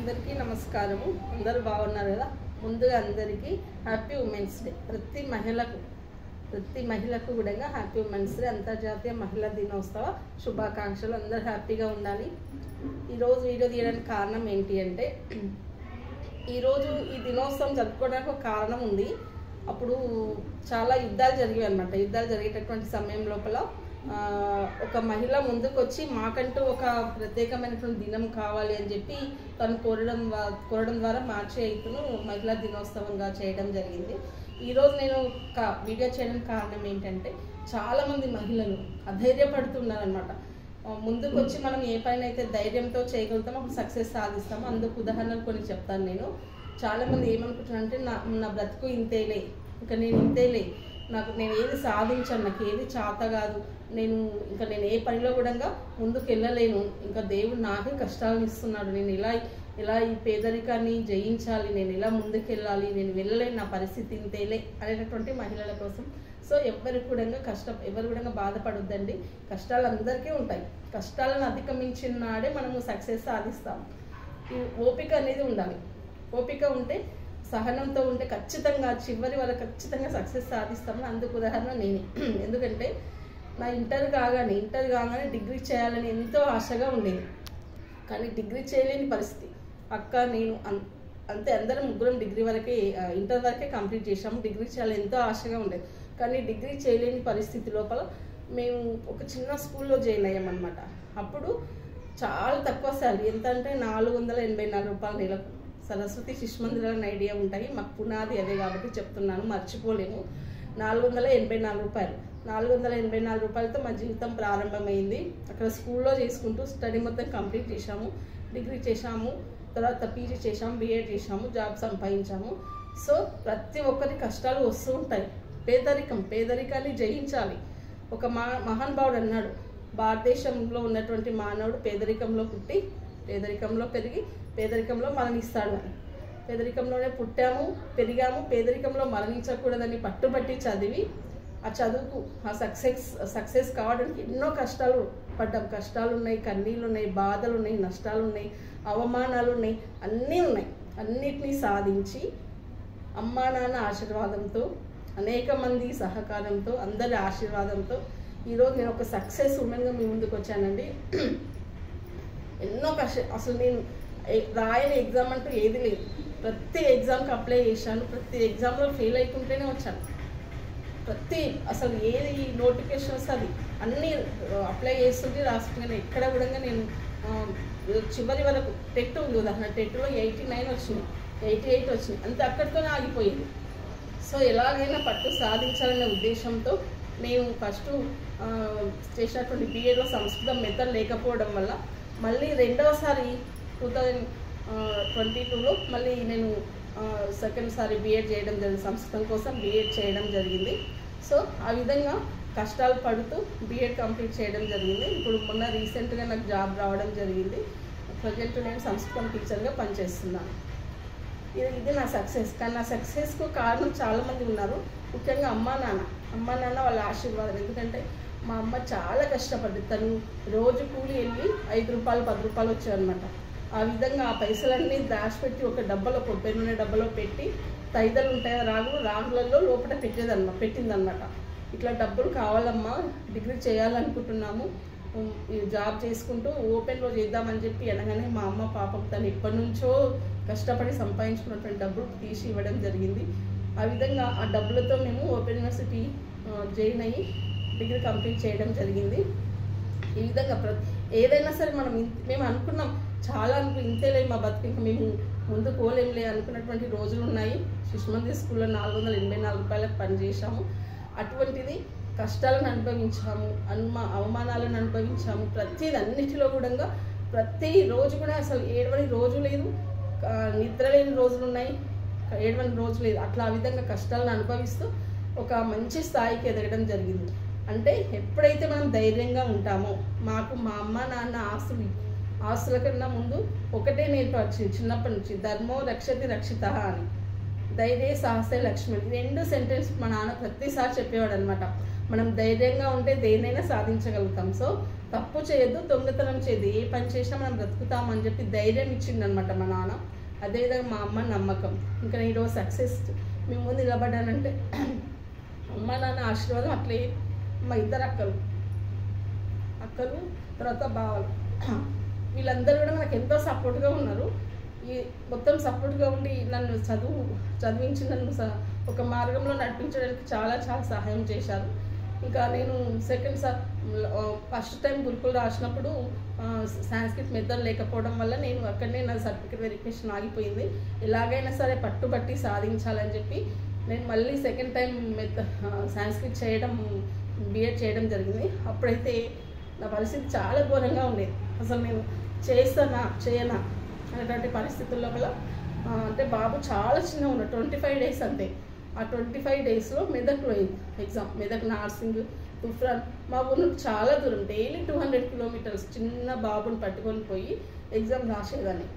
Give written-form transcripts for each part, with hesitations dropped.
అందరికీ నమస్కారము. అందరూ బాగున్నారు కదా. ముందుగా అందరికీ హ్యాపీ ఉమెన్స్ డే. ప్రతి మహిళకు కూడా హ్యాపీ ఉమెన్స్ డే, అంతర్జాతీయ మహిళా దినోత్సవ శుభాకాంక్షలు. అందరూ హ్యాపీగా ఉండాలి. ఈరోజు వీడియో తీయడానికి కారణం ఏంటి అంటే, ఈరోజు ఈ దినోత్సవం జరుపుకోవడానికి ఒక కారణం ఉంది. అప్పుడు చాలా యుద్ధాలు జరిగాయి అన్నమాట. యుద్ధాలు జరిగేటటువంటి సమయం లోపల ఒక మహిళ ముందుకు వచ్చి మాకంటూ ఒక ప్రత్యేకమైనటువంటి దినం కావాలి అని చెప్పి తను కోరడం ద్వారా మార్చి 5ను మహిళా దినోత్సవంగా చేయడం జరిగింది. ఈరోజు నేను వీడియో చేయడానికి కారణం ఏంటంటే, చాలామంది మహిళలు అధైర్యపడుతున్నారనమాట. ముందుకు వచ్చి మనం ఏ పైన అయితే ధైర్యంతో చేయగలుగుతామో అప్పుడు సక్సెస్ సాధిస్తామో. అందుకు ఉదాహరణలు కొన్ని చెప్తాను. నేను చాలామంది ఏమనుకుంటున్నానంటే, నా బ్రతుకు ఇంతేలే, ఇంకా నేను ఇంతేలే, నేను ఏది సాధించాను, నాకు ఏది చేత కాదు, నేను ఏ పనిలో కూడా ముందుకు వెళ్ళలేను, ఇంకా దేవుడు నాకే కష్టాలను ఇస్తున్నాడు, నేను ఇలా ఈ పేదరికాన్ని జయించాలి, నేను ఇలా ముందుకు వెళ్ళాలి, నేను వెళ్ళలేను, నా పరిస్థితి ఇంతేలే అనేటటువంటి మహిళల కోసం. సో ఎవరు కూడా బాధపడొద్దండి. కష్టాలు అందరికీ ఉంటాయి. కష్టాలను అధిగమించిన నాడే మనము సక్సెస్ సాధిస్తాం. ఈ ఓపిక అనేది ఉండాలి. ఓపిక ఉంటే, సహనంతో ఉంటే ఖచ్చితంగా చివరి వరకు ఖచ్చితంగా సక్సెస్ సాధిస్తామని. అందుకు ఉదాహరణ నేనే. ఎందుకంటే నా ఇంటర్ కాగానే డిగ్రీ చేయాలని ఎంతో ఆశగా ఉండేది. కానీ డిగ్రీ చేయలేని పరిస్థితి. అక్క నేను అంతే, అందరం ముగ్గురం ఇంటర్ వరకే కంప్లీట్ చేసాము. డిగ్రీ చేయాలని ఎంతో ఆశగా ఉండేది. కానీ డిగ్రీ చేయలేని పరిస్థితి లోపల మేము ఒక చిన్న స్కూల్లో జాయిన్ అయ్యామన్నమాట. అప్పుడు చాలా తక్కువ శాలరీ, ఎంత అంటే 484 రూపాయలు నెలకు. సరస్వతి శిశు మందిరాలను ఐడియా ఉంటాయి, మాకు పునాది అదే కాబట్టి చెప్తున్నాను, మర్చిపోలేము. 484 రూపాయలు. 484 రూపాయలతో మా జీవితం ప్రారంభమైంది. అక్కడ స్కూల్లో చేసుకుంటూ స్టడీ మొత్తం కంప్లీట్ చేశాము. డిగ్రీ చేశాము, తర్వాత పీజీ చేశాము, బీఎడ్ చేశాము, జాబ్ సంపాదించాము. సో ప్రతి ఒక్కరి కష్టాలు వస్తూ ఉంటాయి. పేదరికాన్ని జయించాలి. ఒక మహానుభావుడు అన్నాడు, భారతదేశంలో ఉన్నటువంటి మానవుడు పేదరికంలో పుట్టి, పేదరికంలో పెరిగి, పేదరికంలో మరణిస్తాడు అని. పేదరికంలోనే పుట్టాము, పెరిగాము, పేదరికంలో మరణించకూడదని పట్టుబట్టి చదివి, ఆ చదువుకు ఆ సక్సెస్ కావడానికి ఎన్నో కష్టాలు పడ్డాం. కష్టాలు ఉన్నాయి, కన్నీళ్ళు ఉన్నాయి, బాధలు ఉన్నాయి, నష్టాలు ఉన్నాయి, అవమానాలు ఉన్నాయి, అన్నీ ఉన్నాయి. అన్నిటినీ సాధించి అమ్మా నాన్న ఆశీర్వాదంతో, అనేక మంది సహకారంతో, అందరి ఆశీర్వాదంతో ఈరోజు నేను ఒక సక్సెస్ ఉమెన్గా మీ ముందుకు వచ్చానండి. ఎన్నో అసలు నేను రాయని ఎగ్జామ్ అంటూ ఏది లేదు. ప్రతి ఎగ్జామ్కి అప్లై చేశాను. ప్రతి ఎగ్జామ్లో ఫెయిల్ అవుతుంటేనే వచ్చాను. అసలు ఏది నోటిఫికేషన్స్ అది అన్నీ అప్లై చేస్తుంటే రాస్తుంటే ఎక్కడ కూడా నేను చివరి వరకు టెట్ ఉంది ఉదాహరణ, టెట్లో 89 వచ్చినాయి, 88 వచ్చినాయి, అంతే, అక్కడితోనే ఆగిపోయింది. సో ఎలాగైనా పట్టు సాధించాలనే ఉద్దేశంతో నేను ఫస్ట్ చేసినటువంటి బీఎడ్లో సంస్కృతం మెథడ్ లేకపోవడం వల్ల మళ్ళీ రెండవసారి 2022లో మళ్ళీ నేను సెకండ్ సారి బీఎడ్ చేయడం జరిగింది. సంస్కృతం కోసం బీఎడ్ చేయడం జరిగింది. సో ఆ విధంగా కష్టాలు పడుతూ బీఎడ్ కంప్లీట్ చేయడం జరిగింది. ఇప్పుడు మొన్న రీసెంట్గా నాకు జాబ్ రావడం జరిగింది. ప్రజెంట్ నేను సంస్కృతం టీచర్గా పనిచేస్తున్నాను. ఇది నా సక్సెస్. కానీ నా సక్సెస్కు కారణం చాలామంది ఉన్నారు. ముఖ్యంగా అమ్మా నాన్న వాళ్ళ ఆశీర్వాదం. ఎందుకంటే మా అమ్మ చాలా కష్టపడ్డది. తను రోజు కూలి వెళ్ళి 5 రూపాయలు 10 రూపాయలు వచ్చాయన్నమాట. ఆ విధంగా ఆ పైసలన్నీ దాచిపెట్టి ఒక డబ్బాలో, కొబ్బరి నూనె డబ్బాలో పెట్టి, తైదలు ఉంటాయి రాగులలో లోపల పెట్టిందనమాట. ఇట్లా డబ్బులు కావాలమ్మా, డిగ్రీ చేయాలనుకుంటున్నాము, జాబ్ చేసుకుంటూ ఓపెన్లో చేద్దామని చెప్పి అనగానే మా అమ్మ పాపం తను ఎప్పటి నుంచో కష్టపడి సంపాదించుకున్నటువంటి డబ్బులు తీసి ఇవ్వడం జరిగింది. ఆ విధంగా ఆ డబ్బులతో మేము ఓపెన్ యూనివర్సిటీ జాయిన్ అయ్యి డిగ్రీ కంప్లీట్ చేయడం జరిగింది. ఈ విధంగా ఏదైనా సరే మేము అనుకున్నాం, ఇంతేలే మా బతుకు, ఇంకా మేము ముందు పోలేంలే అనుకున్నటువంటి రోజులు ఉన్నాయి. శిశు మందిర్ స్కూల్లో 484 రూపాయలకు పనిచేసాము. అటువంటిది కష్టాలను అనుభవించాము, అవమానాలను అనుభవించాము. అన్నిటిలో కూడా ప్రతిరోజు కూడా అసలు ఏడవని రోజు లేదు, నిద్ర లేని రోజులు ఉన్నాయి, ఏడవని రోజు లేదు. అట్లా ఆ విధంగా కష్టాలను అనుభవిస్తూ ఒక మంచి స్థాయికి ఎదగడం జరిగింది. అంటే ఎప్పుడైతే మనం ధైర్యంగా ఉంటామో, మాకు మా అమ్మ నాన్న ఆస్తుల కన్నా ముందు ఒకటే నేర్పచ్చు చిన్నప్పటి నుంచి, ధర్మో రక్షతి రక్షిత అని, ధైర్య సాహసే లక్ష్మి. 2 సెంటెన్స్ మా నాన్న ప్రతిసారి చెప్పేవాడు అనమాట. మనం ధైర్యంగా ఉంటే దేన్నైనా సాధించగలుగుతాం. సో తప్పు చేయొద్దు, దొంగతనం చేయొద్దు, ఏ పని చేసినా మనం బ్రతుకుతామని చెప్పి ధైర్యం ఇచ్చిండనమాట మా నాన్న. అదేవిధంగా మా అమ్మ నమ్మకం. ఇంకా నేను ఈరోజు సక్సెస్ మేము ముందు నిలబడ్డానంటే అమ్మ నాన్న ఆశీర్వాదం. అట్లే మా ఇద్దరు అక్కలు తర్వాత బావలు, వీళ్ళందరూ కూడా నాకు ఎంతో సపోర్ట్గా ఉన్నారు. ఈ మొత్తం సపోర్ట్గా ఉండి నన్ను చదివించి నన్ను ఒక మార్గంలో నడిపించడానికి చాలా సహాయం చేశారు. ఇంకా నేను ఫస్ట్ టైం గురుకులు రాసినప్పుడు సాంస్క్రిట్ మెథడ్ లేకపోవడం వల్ల నేను అక్కడనే నా సర్టిఫికేట్ వెరిఫికేషన్ ఆగిపోయింది. ఎలాగైనా సరే పట్టుబట్టి సాధించాలని చెప్పి నేను మళ్ళీ సెకండ్ టైం సాంస్క్రిట్ బిఎడ్ చేయడం జరిగింది. అప్పుడైతే నా పరిస్థితి చాలా ఘోరంగా ఉండేది. అసలు నేను చేయనా అనేటువంటి పరిస్థితుల్లో వల్ల అంటే బాబు చాలా చిన్నగా ఉన్నాడు, 25 days అంతే. ఆ 25 daysలో మెదక్లో ఎగ్జామ్, మెదక్ నర్సింగ్ తుఫ్రాన్ మా ఊరు నుండి చాలా దూరం, డైలీ 200 kilometers చిన్న బాబుని పట్టుకొని పోయి ఎగ్జామ్ రాసేదాన్ని.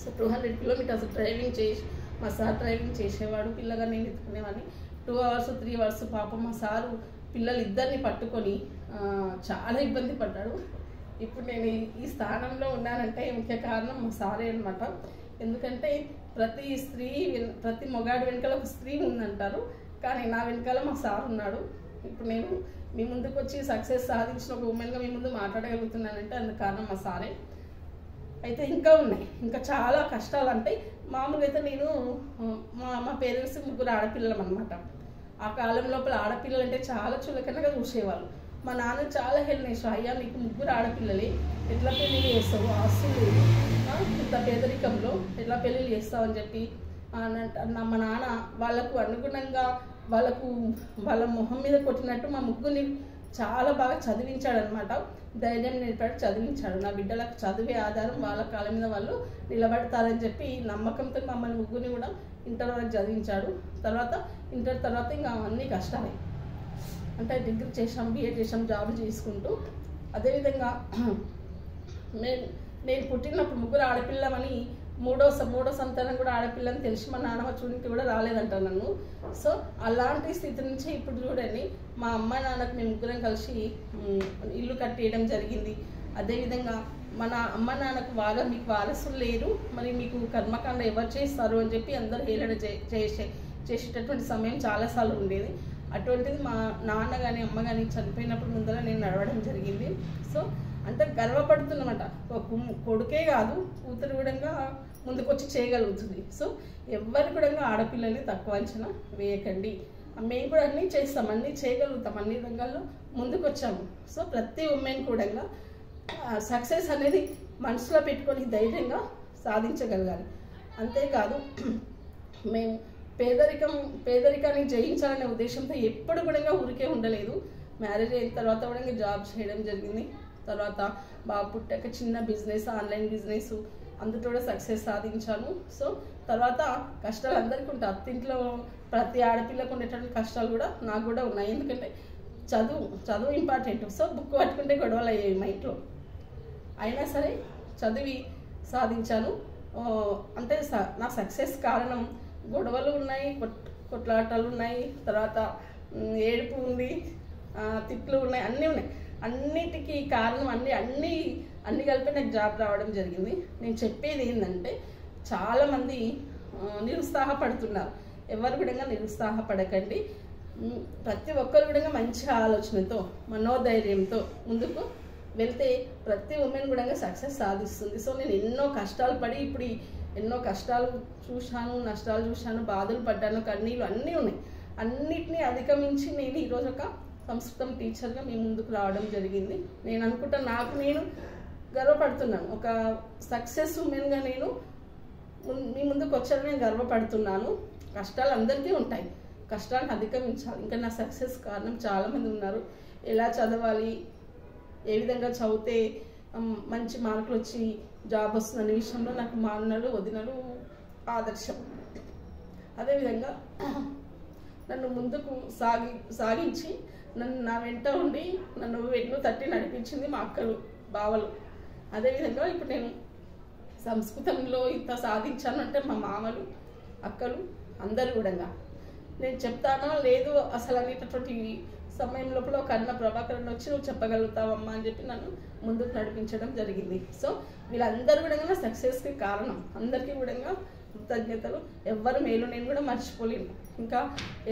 సో 200 kilometers డ్రైవింగ్ చేసి మా సార్ డ్రైవింగ్ చేసేవాడు, పిల్లగా నేను ఎత్తుకునేవాడిని. 2 hours 3 hours పాపం మా సారు పిల్లలు ఇద్దరిని పట్టుకొని చాలా ఇబ్బంది పడ్డాడు. ఇప్పుడు నేను ఈ స్థానంలో ఉన్నానంటే ముఖ్య కారణం మా సారే అనమాట. ఎందుకంటే ప్రతి మొగాడి వెనకాల ఒక స్త్రీ ఉందంటారు, కానీ నా వెనకాల మా సార్ ఉన్నాడు. ఇప్పుడు నేను మీ ముందుకు వచ్చి సక్సెస్ సాధించిన ఒక ఉమెన్గా మీ ముందు మాట్లాడగలుగుతున్నానంటే అందుకు కారణం మా సారే. అయితే ఇంకా ఉన్నాయి, ఇంకా చాలా కష్టాలు. అంటే మామూలుగా అయితే నేను మా పేరెంట్స్ 3 ఆడపిల్లలం అనమాట. ఆ కాలం లోపల ఆడపిల్లలు అంటే చాలా చులకనగా చూసేవాళ్ళు. మా నాన్న చాలా హెల్ప్ చేసావు, అయ్యా నీకు 3 ఆడపిల్లలే, ఎట్లా పెళ్ళిళ్ళు చేస్తావు, ఆస్తులు ఇంత పేదరికంలో ఎట్లా పెళ్ళిళ్ళు చేస్తావు అని చెప్పి మా నాన్న వాళ్ళకు అనుగుణంగా వాళ్ళ మొహం మీద కొట్టినట్టు మా ముగ్గురిని చాలా బాగా చదివించాడు అనమాట. ధైర్యం నేర్పాడు, చదివించాడు. నా బిడ్డలకు చదివే ఆధారం, వాళ్ళ కాళ్ళ మీద వాళ్ళు నిలబడతారని చెప్పి నమ్మకంతో మమ్మల్ని ముగ్గురిని కూడా ఇంటర్ వరకు చదివించాడు. ఇంటర్ తర్వాత ఇంకా అన్నీ కష్టాలే. అంటే డిగ్రీ చేసాం, బిఎడ్ చేసాం, జాబ్ చేసుకుంటూ. అదేవిధంగా నేను పుట్టినప్పుడు 3 ఆడపిల్లమని మూడో సంతానం కూడా ఆడపిల్లని తెలిసి మా నాన్నమ్మ చూడడానికి కూడా రాలేదంట నన్ను. సో అలాంటి స్థితి నుంచి ఇప్పుడు చూడండి, మా అమ్మ నాన్నకు మేము 3 కలిసి ఇల్లు కట్టేయడం జరిగింది. అదేవిధంగా మన అమ్మ నాన్నకు మీకు వారసులు లేరు, మరి మీకు కర్మకాండ ఎవరు చేస్తారు అని చెప్పి అందరూ హేళన చేసేటటువంటి సమయం చాలాసార్లు ఉండేది. అటువంటిది మా నాన్న కానీ అమ్మ కానీ చనిపోయినప్పుడు ముందర నేను నడవడం జరిగింది. సో అంటే గర్వపడుతున్నమాట, కొడుకే కాదు కూతురు కూడా ముందుకు వచ్చి చేయగలుగుతుంది. సో ఎవరు కూడా ఆడపిల్లల్ని తక్కువ అంచనా వేయకండి. మేము కూడా అన్నీ చేస్తాం, అన్నీ చేయగలుగుతాం, అన్ని రంగాల్లో ముందుకు వచ్చాము. సో ప్రతి ఉమెన్ కూడా సక్సెస్ అనేది మనసులో పెట్టుకొని ధైర్యంగా సాధించగలగాలి. అంతేకాదు మేము పేదరికాన్ని జయించాలనే ఉద్దేశంతో ఎప్పుడు కూడా ఊరికే ఉండలేదు. మ్యారేజ్ అయిన తర్వాత కూడా జాబ్ చేయడం జరిగింది. తర్వాత బాబు పుట్టాక చిన్న బిజినెస్, ఆన్లైన్ బిజినెస్, అందులో కూడా సక్సెస్ సాధించాను. సో తర్వాత కష్టాలు అందరికీ ఉంటాయి, అత్తింట్లో ప్రతి ఆడపిల్లకు ఉండేటువంటి కష్టాలు కూడా నాకు కూడా ఉన్నాయి. ఎందుకంటే చదువు ఇంపార్టెంట్. సో బుక్ పట్టుకుంటే గొడవలు అయ్యాయి మా ఇంట్లో, అయినా సరే చదివి సాధించాను. అంటే నా సక్సెస్ కారణం గొడవలు ఉన్నాయి, కొట్లాటలు ఉన్నాయి, తర్వాత ఏడుపు ఉంది, తిట్లు ఉన్నాయి, అన్నీ ఉన్నాయి. అన్నిటికీ కారణం అన్ని కలిపి నాకు జాబ్ రావడం జరిగింది. నేను చెప్పేది ఏంటంటే చాలామంది నిరుత్సాహపడుతున్నారు. ఎవరు కూడా నిరుత్సాహపడకండి. ప్రతి ఒక్కరు కూడా మంచి ఆలోచనతో, మనోధైర్యంతో ముందుకు వెళ్తే ప్రతి ఉమెన్ కూడా సక్సెస్ సాధిస్తుంది. సో నేను ఎన్నో కష్టాలు పడి ఇప్పుడు ఎన్నో కష్టాలు చూశాను, నష్టాలు చూశాను, బాధలు పడ్డాను, కన్నీళ్ళు అన్నీ ఉన్నాయి. అన్నిటినీ అధిగమించి నేను ఈరోజు ఒక సంస్కృతం టీచర్గా మీ ముందుకు రావడం జరిగింది. నేను అనుకుంటా, నాకు నేను గర్వపడుతున్నాను. ఒక సక్సెస్ ఉమెన్గా నేను మీ ముందుకు వచ్చాను, నేను గర్వపడుతున్నాను. కష్టాలు అందరికీ ఉంటాయి, కష్టాలను అధిగమించాలి. ఇంకా నా సక్సెస్ కారణం చాలామంది ఉన్నారు. ఎలా చదవాలి, ఏ విధంగా చదివితే మంచి మార్కులు వచ్చి జాబ్ వస్తుందనే విషయంలో నాకు మా అన్నలు వదినలు ఆదర్శం. అదేవిధంగా నన్ను ముందుకు సాగించి నా వెంట ఉండి నన్ను వెన్ను తట్టి నడిపించింది మా అక్కలు, బావలు. అదేవిధంగా ఇప్పుడు నేను సంస్కృతంలో ఇంత సాధించానంటే మా మామలు, అక్కలు అందరూ కూడా. నేను చెప్తానో లేదు అసలు అనేటటువంటి సమయం లోపల ఒక అన్న ప్రభాకరన్ వచ్చి నువ్వు చెప్పగలుగుతావమ్మా అని చెప్పి నన్ను ముందుకు నడిపించడం జరిగింది. సో వీళ్ళందరూ కూడా సక్సెస్కి కారణం. అందరికీ కూడా కృతజ్ఞతలు. ఎవ్వరు మేలు నేను కూడా మర్చిపోలేను. ఇంకా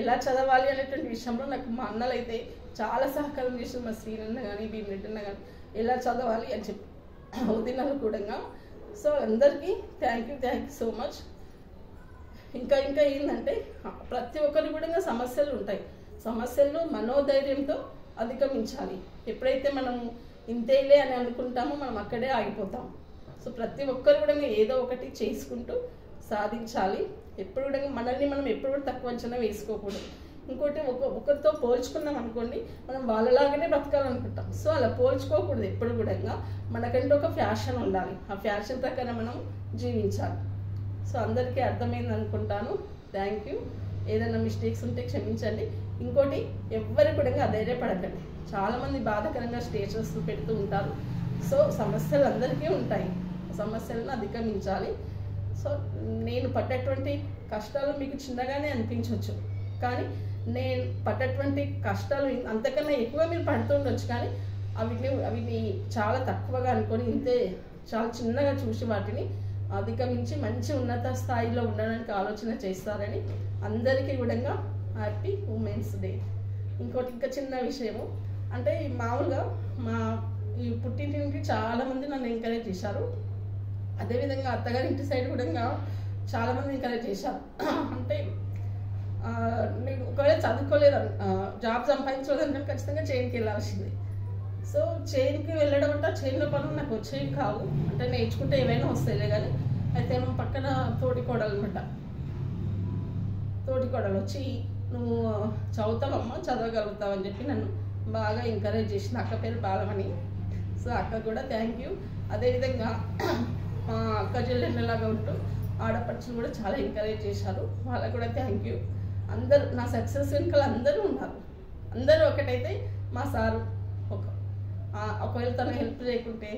ఎలా చదవాలి అనేటువంటి విషయంలో నాకు మా అన్నలు అయితే చాలా సహకారం చేసిన, మా శ్రీనన్న కానీ భీమరెడ్డి కానీ ఎలా చదవాలి అని చెప్పి వదినలు కూడా. సో అందరికీ థ్యాంక్ యూ సో మచ్. ఇంకా ఏంటంటే ప్రతి ఒక్కరికి కూడా సమస్యలు ఉంటాయి. సమస్యలను మనోధైర్యంతో అధిగమించాలి. ఎప్పుడైతే మనం ఇంతేలే అని అనుకుంటామో మనం అక్కడే ఆగిపోతాం. సో ప్రతి ఒక్కరు కూడా ఏదో ఒకటి చేసుకుంటూ సాధించాలి. ఎప్పుడు కూడా మనల్ని మనం ఎప్పుడు కూడా తక్కువ అంచనా వేసుకోకూడదు. ఇంకోటి ఒకరితో పోల్చుకున్నాం అనుకోండి, మనం వాళ్ళలాగానే బ్రతకాలనుకుంటాం. సో అలా పోల్చుకోకూడదు. ఎప్పుడు కూడా మనకంటూ ఒక ఫ్యాషన్ ఉండాలి. ఆ ఫ్యాషన్ ప్రకారం మనం జీవించాలి. సో అందరికీ అర్థమైంది అనుకుంటాను. Thank you. ఏదైనా మిస్టేక్స్ ఉంటే క్షమించండి. ఇంకోటి ఎవ్వరు కూడా అధైర్యపడకండి. చాలామంది బాధాకరంగా స్టేటస్ పెడుతూ ఉంటారు. సో సమస్యలు అందరికీ ఉంటాయి. సమస్యలను అధిగమించాలి. సో నేను పడ్డటువంటి కష్టాలు మీకు చిన్నగానే అనిపించవచ్చు, కానీ నేను పడ్డటువంటి కష్టాలు అంతకన్నా ఎక్కువ మీరు పడుతుండొచ్చు. కానీ అవిని చాలా తక్కువగా అనుకొని ఇంతే చాలా చిన్నగా చూసి వాటిని అధిగమించి మంచి ఉన్నత స్థాయిలో ఉండడానికి ఆలోచన చేస్తారని అందరికీ కూడా హ్యాపీ ఉమెన్స్ డే. ఇంకోటి ఇంకా చిన్న విషయము అంటే మామూలుగా మా ఈ పుట్టింటి నుండి చాలామంది నన్ను ఎంకరేజ్ చేశారు. అదేవిధంగా అత్తగారి ఇంటి సైడ్ కూడా చాలామంది ఎంకరేజ్ చేశారు. అంటే నేను ఒకవేళ చదువుకోలేదు, జాబ్ సంపాదించలేదంటే ఖచ్చితంగా చైన్కి వెళ్ళాల్సింది. సో చైన్కి వెళ్ళడం అంటే చైన్లో పనులు నాకు వచ్చేవి కావు. అంటే నేర్చుకుంటే ఏవైనా వస్తాయిలే కానీ. అయితే మా పక్కన తోటికోడలు అనమాట. తోటికోడలు వచ్చి నువ్వు చదువుతావమ్మా, చదవగలుగుతావు అని చెప్పి నన్ను బాగా ఎంకరేజ్ చేసిన. అక్క పేరు బాలమణి. సో అక్క కూడా థ్యాంక్ యూ. అదేవిధంగా మా అక్క చెల్లెళ్ళలాగా ఉంటూ ఆడపడుచులు కూడా చాలా ఎంకరేజ్ చేశారు. వాళ్ళకు కూడా థ్యాంక్ యూ. అందరూ నా సక్సెస్ వెనుకలు అందరూ ఉన్నారు. అందరూ ఒకటైతే మా సారు ఒకవేళ తను హెల్ప్ చేయకుంటే,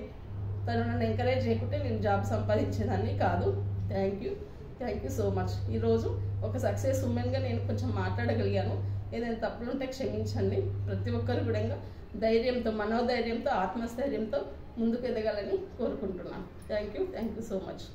తను నన్ను ఎంకరేజ్ చేయకుంటే నేను జాబ్ సంపాదించేదాన్ని కాదు. Thank you so much. ఈరోజు ఒక సక్సెస్ ఉమెన్గా నేను కొంచెం మాట్లాడగలిగాను. ఏదైనా తప్పులు ఉంటే క్షమించండి. ప్రతి ఒక్కరు కూడా ధైర్యంతో, మనోధైర్యంతో, ఆత్మస్థైర్యంతో ముందుకు ఎదగాలని కోరుకుంటున్నాను. Thank you so much.